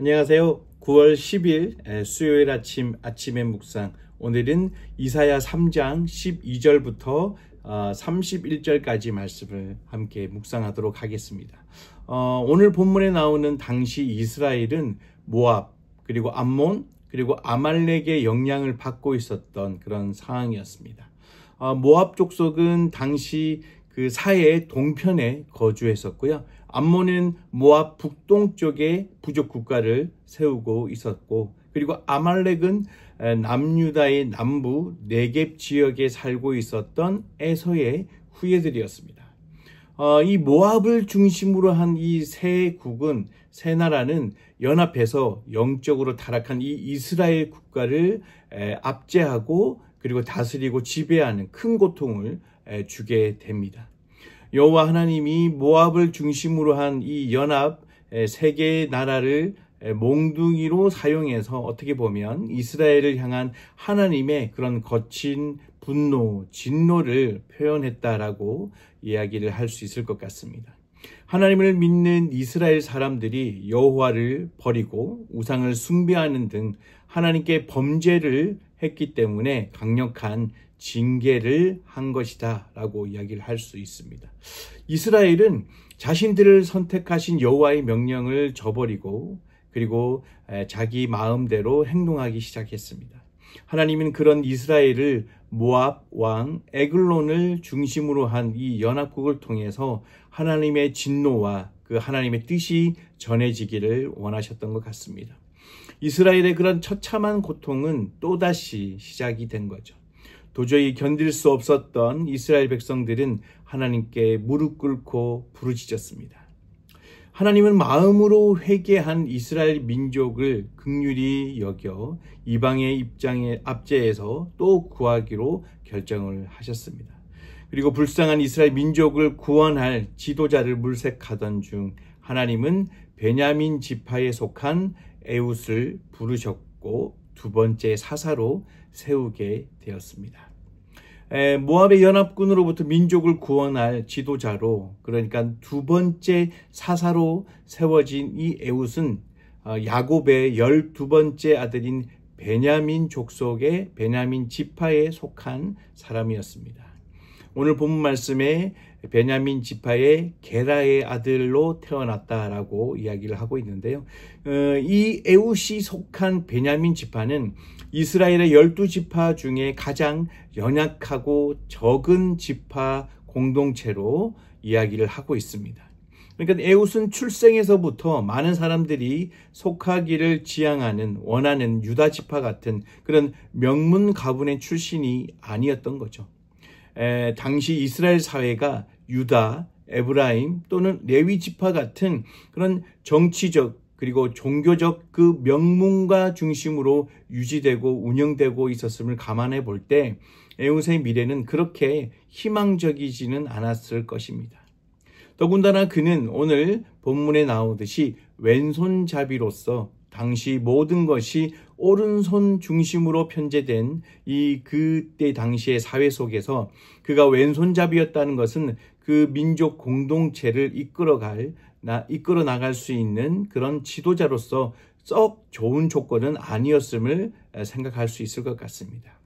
안녕하세요. 9월 10일 수요일 아침의 묵상. 오늘은 이사야 3장 12절부터 31절까지 말씀을 함께 묵상하도록 하겠습니다. 오늘 본문에 나오는 당시 이스라엘은 모압, 그리고 암몬, 그리고 아말렉의 영향을 받고 있었던 그런 상황이었습니다. 모압 족속은 당시 그 사해의 동편에 거주했었고요. 암몬은 모압 북동쪽에 부족 국가를 세우고 있었고, 그리고 아말렉은 남유다의 남부 네겝 지역에 살고 있었던 에서의 후예들이었습니다. 이 모압을 중심으로 한 이 세 국은, 세 나라는 연합해서 영적으로 타락한 이 이스라엘 국가를 압제하고 그리고 다스리고 지배하는 큰 고통을 주게 됩니다. 여호와 하나님이 모압을 중심으로 한 이 연합 세 개의 나라를 몽둥이로 사용해서 어떻게 보면 이스라엘을 향한 하나님의 그런 거친 분노, 진노를 표현했다라고 이야기를 할 수 있을 것 같습니다. 하나님을 믿는 이스라엘 사람들이 여호와를 버리고 우상을 숭배하는 등 하나님께 범죄를 했기 때문에 강력한 징계를 한 것이다 라고 이야기를 할 수 있습니다. 이스라엘은 자신들을 선택하신 여호와의 명령을 저버리고 그리고 자기 마음대로 행동하기 시작했습니다. 하나님은 그런 이스라엘을 모압 왕 에글론을 중심으로 한 이 연합국을 통해서 하나님의 진노와 그 하나님의 뜻이 전해지기를 원하셨던 것 같습니다. 이스라엘의 그런 처참한 고통은 또다시 시작이 된 거죠. 도저히 견딜 수 없었던 이스라엘 백성들은 하나님께 무릎 꿇고 부르짖었습니다. 하나님은 마음으로 회개한 이스라엘 민족을 긍휼히 여겨 이방의 입장에 압제해서 또 구하기로 결정을 하셨습니다. 그리고 불쌍한 이스라엘 민족을 구원할 지도자를 물색하던 중 하나님은 베냐민 지파에 속한 에훗을 부르셨고 두 번째 사사로 세우게 되었습니다. 모압의 연합군으로부터 민족을 구원할 지도자로, 그러니까 두 번째 사사로 세워진 이 에훗은 야곱의 12번째 아들인 베냐민 족속의 베냐민 지파에 속한 사람이었습니다. 오늘 본문 말씀에 베냐민 지파의 게라의 아들로 태어났다라고 이야기를 하고 있는데요. 이 에훗이 속한 베냐민 지파는 이스라엘의 12지파 중에 가장 연약하고 적은 지파 공동체로 이야기를 하고 있습니다. 그러니까 에훗은 출생에서부터 많은 사람들이 속하기를 지향하는, 원하는 유다 지파 같은 그런 명문 가문의 출신이 아니었던 거죠. 당시 이스라엘 사회가 유다, 에브라임 또는 레위 지파 같은 그런 정치적 그리고 종교적 그 명문가 중심으로 유지되고 운영되고 있었음을 감안해 볼 때 에훗의 미래는 그렇게 희망적이지는 않았을 것입니다. 더군다나 그는 오늘 본문에 나오듯이 왼손잡이로서 당시 모든 것이 오른손 중심으로 편제된 이 그때 당시의 사회 속에서 그가 왼손잡이였다는 것은 그 민족 공동체를 이끌어 나갈 수 있는 그런 지도자로서 썩 좋은 조건은 아니었음을 생각할 수 있을 것 같습니다.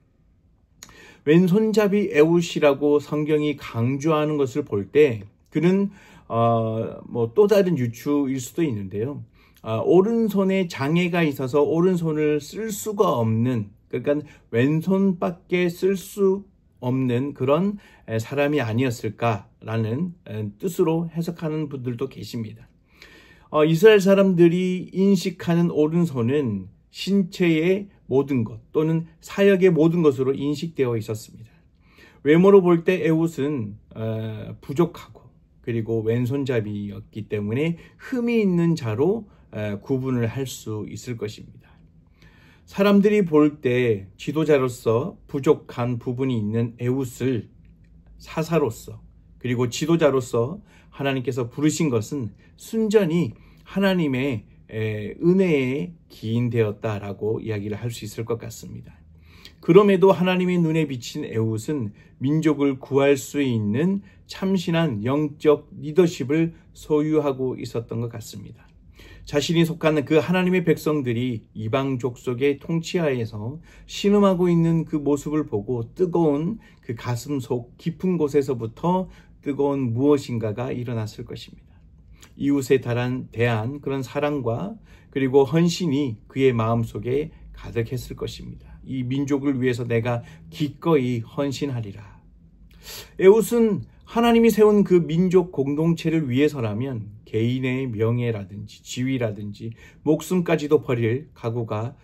왼손잡이 에훗이라고 성경이 강조하는 것을 볼 때 그는 또 다른 유추일 수도 있는데요. 오른손에 장애가 있어서 오른손을 쓸 수가 없는, 그러니까 왼손밖에 쓸 수 없는 그런 사람이 아니었을까라는 뜻으로 해석하는 분들도 계십니다. 이스라엘 사람들이 인식하는 오른손은 신체의 모든 것 또는 사역의 모든 것으로 인식되어 있었습니다. 외모로 볼 때 에훗은 부족하고 그리고 왼손잡이였기 때문에 흠이 있는 자로 구분을 할 수 있을 것입니다. 사람들이 볼 때 지도자로서 부족한 부분이 있는 에훗을 사사로서 그리고 지도자로서 하나님께서 부르신 것은 순전히 하나님의 은혜에 기인되었다라고 이야기를 할 수 있을 것 같습니다. 그럼에도 하나님의 눈에 비친 에훗은 민족을 구할 수 있는 참신한 영적 리더십을 소유하고 있었던 것 같습니다. 자신이 속하는 그 하나님의 백성들이 이방 족속의 통치하에서 신음하고 있는 그 모습을 보고 뜨거운 그 가슴 속 깊은 곳에서부터 뜨거운 무엇인가가 일어났을 것입니다. 이웃에 대한 그런 사랑과 그리고 헌신이 그의 마음속에 가득했을 것입니다. 이 민족을 위해서 내가 기꺼이 헌신하리라. 에웃은 하나님이 세운 그 민족 공동체를 위해서라면 개인의 명예라든지 지위라든지 목숨까지도 버릴 각오가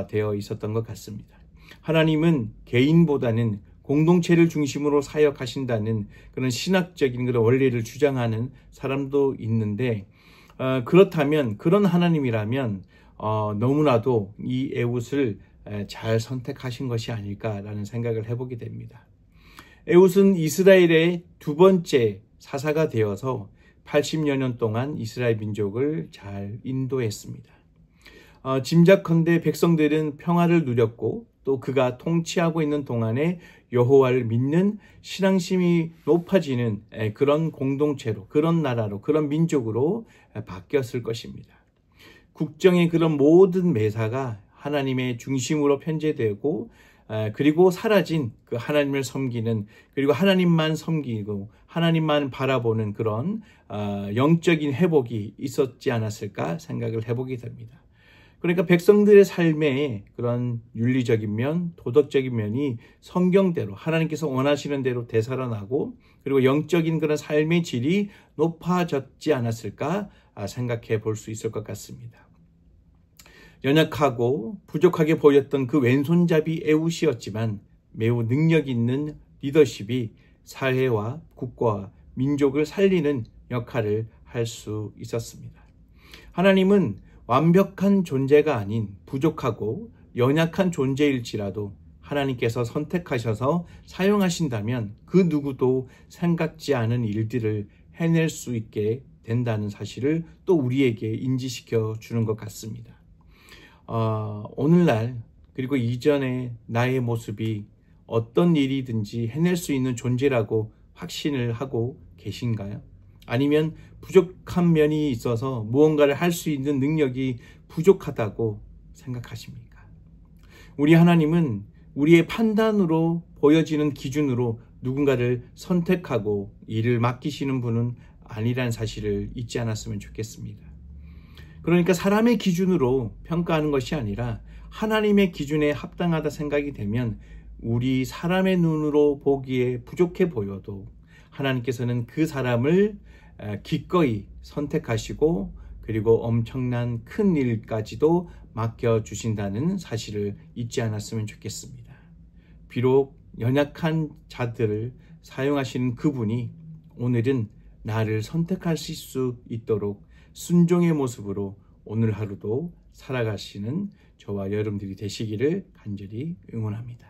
되어 있었던 것 같습니다. 하나님은 개인보다는 공동체를 중심으로 사역하신다는 그런 신학적인 그런 원리를 주장하는 사람도 있는데, 그렇다면 그런 하나님이라면 너무나도 이 에웃을 잘 선택하신 것이 아닐까라는 생각을 해보게 됩니다. 에웃은 이스라엘의 두 번째 사사가 되어서 80여 년 동안 이스라엘 민족을 잘 인도했습니다. 짐작컨대 백성들은 평화를 누렸고 또 그가 통치하고 있는 동안에 여호와를 믿는 신앙심이 높아지는 그런 공동체로, 그런 나라로, 그런 민족으로 바뀌었을 것입니다. 국정의 그런 모든 매사가 하나님의 중심으로 편제되고 그리고 사라진 그 하나님을 섬기는, 그리고 하나님만 섬기고 하나님만 바라보는 그런 영적인 회복이 있었지 않았을까 생각을 해보게 됩니다. 그러니까 백성들의 삶에 그런 윤리적인 면, 도덕적인 면이 성경대로 하나님께서 원하시는 대로 되살아나고 그리고 영적인 그런 삶의 질이 높아졌지 않았을까 생각해 볼 수 있을 것 같습니다. 연약하고 부족하게 보였던 그 왼손잡이 에웃이었지만 매우 능력 있는 리더십이 사회와 국가와 민족을 살리는 역할을 할 수 있었습니다. 하나님은 완벽한 존재가 아닌 부족하고 연약한 존재일지라도 하나님께서 선택하셔서 사용하신다면 그 누구도 생각지 않은 일들을 해낼 수 있게 된다는 사실을 또 우리에게 인지시켜 주는 것 같습니다. 오늘날 그리고 이전에 나의 모습이 어떤 일이든지 해낼 수 있는 존재라고 확신을 하고 계신가요? 아니면 부족한 면이 있어서 무언가를 할 수 있는 능력이 부족하다고 생각하십니까? 우리 하나님은 우리의 판단으로 보여지는 기준으로 누군가를 선택하고 일을 맡기시는 분은 아니란 사실을 잊지 않았으면 좋겠습니다. 그러니까 사람의 기준으로 평가하는 것이 아니라 하나님의 기준에 합당하다 생각이 되면 우리 사람의 눈으로 보기에 부족해 보여도 하나님께서는 그 사람을 기꺼이 선택하시고 그리고 엄청난 큰 일까지도 맡겨주신다는 사실을 잊지 않았으면 좋겠습니다. 비록 연약한 자들을 사용하시는 그분이 오늘은 나를 선택할 수 있도록 순종의 모습으로 오늘 하루도 살아가시는 저와 여러분들이 되시기를 간절히 응원합니다.